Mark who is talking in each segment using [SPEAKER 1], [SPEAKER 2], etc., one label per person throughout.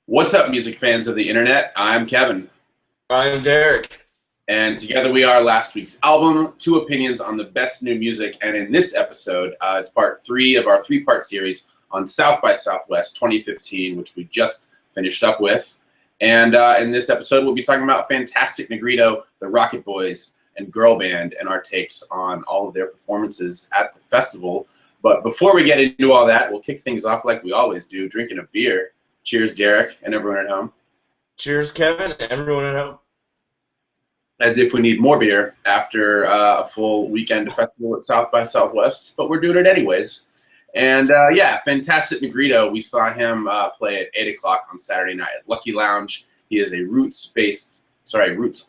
[SPEAKER 1] What's up, music fans of the internet? I'm Kevin,
[SPEAKER 2] I'm Derek.
[SPEAKER 1] and together we are last week's album, Two Opinions on the Best New Music. And in this episode, it's part three of our three-part series on South by Southwest 2015, which we just finished up with. And in this episode, we'll be talking about Fantastic Negrito, the Rocketboys, and Girl Band, and our takes on all of their performances at the festival. But before we get into all that, we'll kick things off like we always do, drinking a beer. Cheers, Derek, and everyone at home.
[SPEAKER 2] Cheers, Kevin, and everyone at home.
[SPEAKER 1] As if we need more beer after a full weekend festival at South by Southwest, but we're doing it anyways. And yeah, Fantastic Negrito, we saw him play at 8 o'clock on Saturday night at Lucky Lounge. He is a roots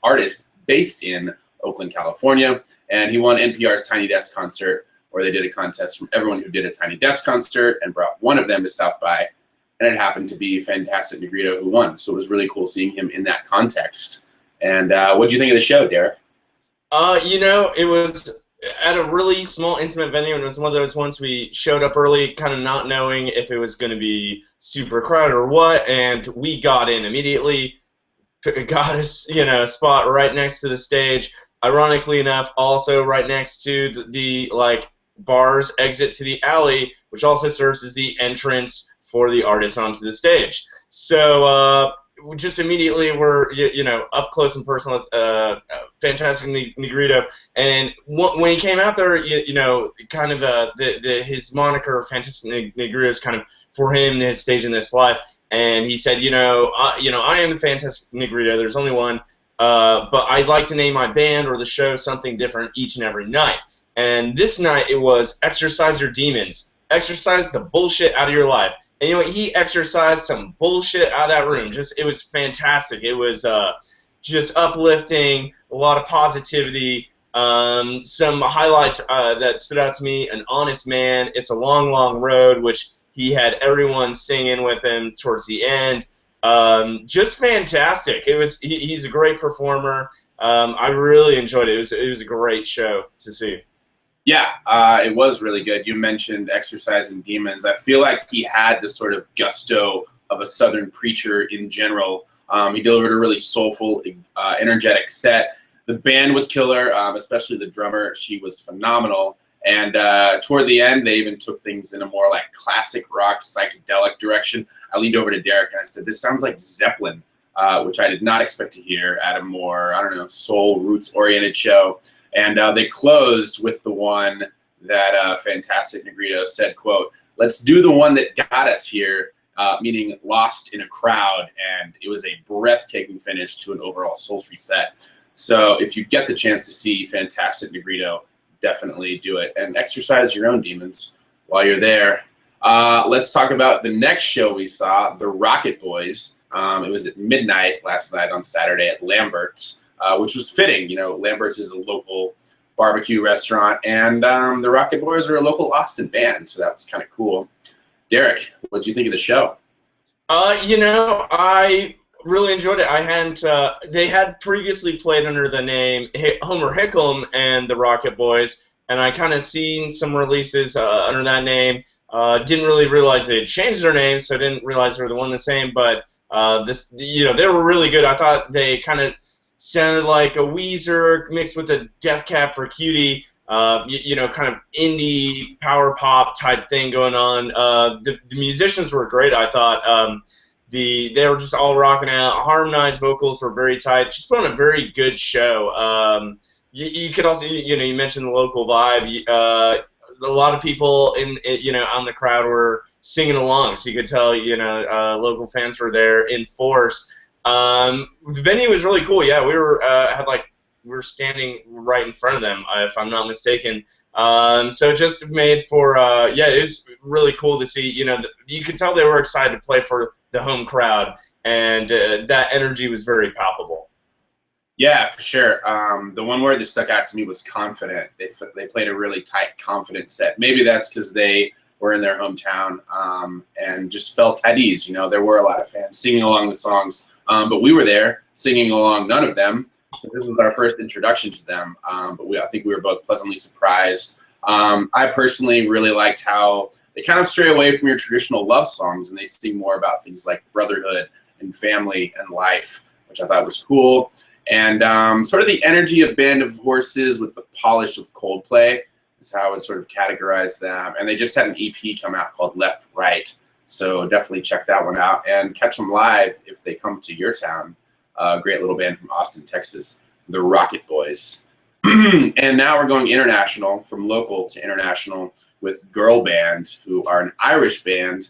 [SPEAKER 1] artist based in Oakland, California, and he won NPR's Tiny Desk concert, where they did a contest from everyone who did a Tiny Desk concert and brought one of them to South by. And it happened to be Fantastic Negrito who won. So it was really cool seeing him in that context. And what did you think of the show, Derek?
[SPEAKER 2] It was at a really small, intimate venue, and it was one of those ones we showed up early, kind of not knowing if it was going to be super crowded or what, and we got in immediately, got us, a spot right next to the stage. Ironically enough, also right next to the bar's exit to the alley, which also serves as the entrance for the artists onto the stage. So just immediately we're up close and personal with Fantastic Negrito, and when he came out there, kind of his moniker Fantastic Negrito is kind of for him his stage in this life, and he said, I am the Fantastic Negrito. There's only one, but I'd like to name my band or the show something different each and every night. And this night it was Exercise Your Demons. Exercise the bullshit out of your life. And he exercised some bullshit out of that room. It was fantastic. It was just uplifting, a lot of positivity. Some highlights that stood out to me: An Honest Man, It's a Long, Long Road, which he had everyone singing with him towards the end. Just fantastic. He's a great performer. I really enjoyed it. It was a great show to see.
[SPEAKER 1] Yeah, it was really good. You mentioned Exercising Demons. I feel like he had the sort of gusto of a Southern preacher in general. He delivered a really soulful, energetic set. The band was killer, especially the drummer. She was phenomenal. And toward the end, they even took things in a more like classic rock, psychedelic direction. I leaned over to Derek and I said, this sounds like Zeppelin, which I did not expect to hear at a more, soul, roots-oriented show. And they closed with the one that Fantastic Negrito said, quote, "Let's do the one that got us here," meaning Lost in a Crowd. And it was a breathtaking finish to an overall soul-free set. So if you get the chance to see Fantastic Negrito, definitely do it. And exercise your own demons while you're there. Let's talk about the next show we saw, the Rocketboys. It was at midnight last night on Saturday at Lambert's. Which was fitting. Lambert's is a local barbecue restaurant, and the Rocketboys are a local Austin band, so that was kind of cool. Derek, what did you think of the show?
[SPEAKER 2] I really enjoyed it. I hadn't. They had previously played under the name Homer Hickam and the Rocketboys, and I kind of seen some releases under that name. Didn't really realize they had changed their name, so I didn't realize they were the one the same. But they were really good. I thought they kind of sounded like a Weezer mixed with a Death Cab for Cutie, kind of indie power pop type thing going on. The musicians were great, I thought. They were just all rocking out. Harmonized vocals were very tight. Just put on a very good show. You could also, you mentioned the local vibe. A lot of people on the crowd were singing along, so you could tell, local fans were there in force. The venue was really cool. Yeah, we were standing right in front of them, if I'm not mistaken. So it just made for it was really cool to see. You could tell they were excited to play for the home crowd, and that energy was very palpable.
[SPEAKER 1] Yeah, for sure. The one word that stuck out to me was confident. They played a really tight, confident set. Maybe that's because they were in their hometown and just felt at ease. There were a lot of fans singing along the songs. But we were there singing along, none of them. So this was our first introduction to them. But I think we were both pleasantly surprised. I personally really liked how they kind of stray away from your traditional love songs, and they sing more about things like brotherhood American family and life, which I thought was cool. And sort of the energy of Band of Horses with the polish of Coldplay is how I would sort of categorize them. And they just had an EP come out called Left Right. So definitely check that one out and catch them live if they come to your town. Great little band from Austin, Texas, the Rocketboys. And now we're going international, from local to international, with Girl Band, who are an Irish band.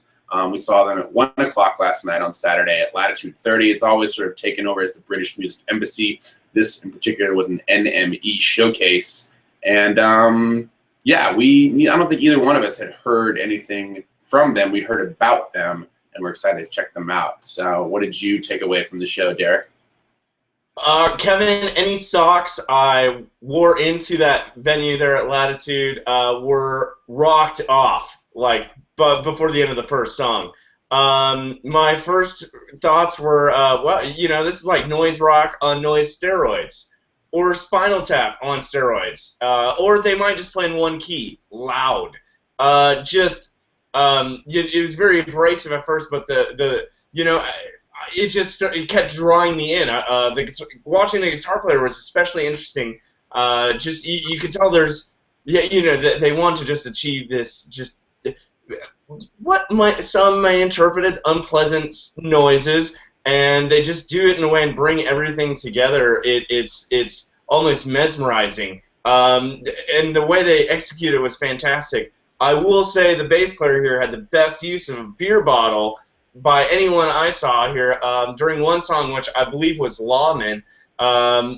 [SPEAKER 1] We saw them at 1 o'clock last night on Saturday at Latitude 30. It's always sort of taken over as the British Music Embassy. This in particular was an NME showcase. And yeah, I don't think either one of us had heard anything from them. We'd heard about them, and we're excited to check them out. So what did you take away from the show, Derek?
[SPEAKER 2] Kevin, any socks I wore into that venue there at Latitude were rocked off, like, but before the end of the first song. My first thoughts were, well, you know, this is like noise rock on noise steroids, or Spinal Tap on steroids, or they might just play in one key, loud. It was very abrasive at first, but it kept drawing me in. Watching the guitar player was especially interesting. You could tell that they want to just achieve this, what some may interpret as unpleasant noises, and they just do it in a way and bring everything together. It's almost mesmerizing, and the way they execute it was fantastic. I will say the bass player here had the best use of a beer bottle by anyone I saw here during one song, which I believe was Lawman.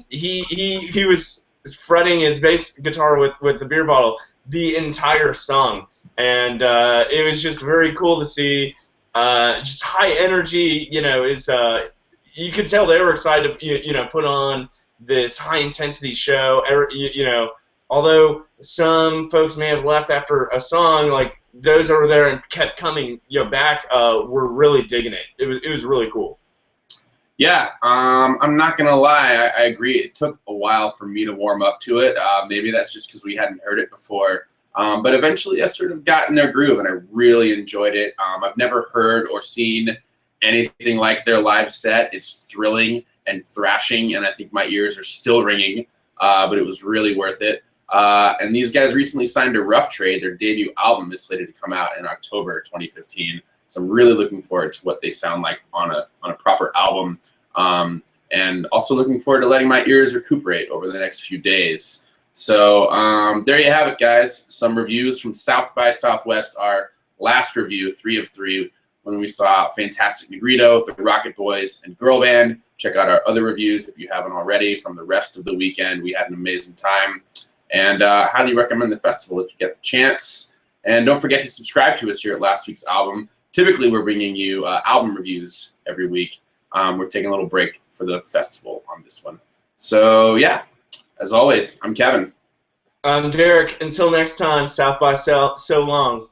[SPEAKER 2] He was fretting his bass guitar with the beer bottle the entire song, and it was just very cool to see. Just high energy, you could tell they were excited to put on this high intensity show. Although some folks may have left after a song, like those over there and kept coming back, were really digging it. It was really cool.
[SPEAKER 1] Yeah, I'm not gonna lie, I agree. It took a while for me to warm up to it. Maybe that's just because we hadn't heard it before. But eventually I sort of got in their groove, and I really enjoyed it. I've never heard or seen anything like their live set. It's thrilling and thrashing, and I think my ears are still ringing, but it was really worth it. And these guys recently signed to Rough Trade. Their debut album is slated to come out in October 2015. So I'm really looking forward to what they sound like on a proper album, and also looking forward to letting my ears recuperate over the next few days. So there you have it, guys. Some reviews from South by Southwest. Our last review, 3 of 3, when we saw Fantastic Negrito, the Rocketboys, and Girl Band. Check out our other reviews if you haven't already from the rest of the weekend. We had an amazing time. And highly recommend the festival if you get the chance. And don't forget to subscribe to us here at Last Week's Album. Typically, we're bringing you album reviews every week. We're taking a little break for the festival on this one. So, yeah, as always, I'm Kevin.
[SPEAKER 2] I'm Derek. Until next time, South by so long.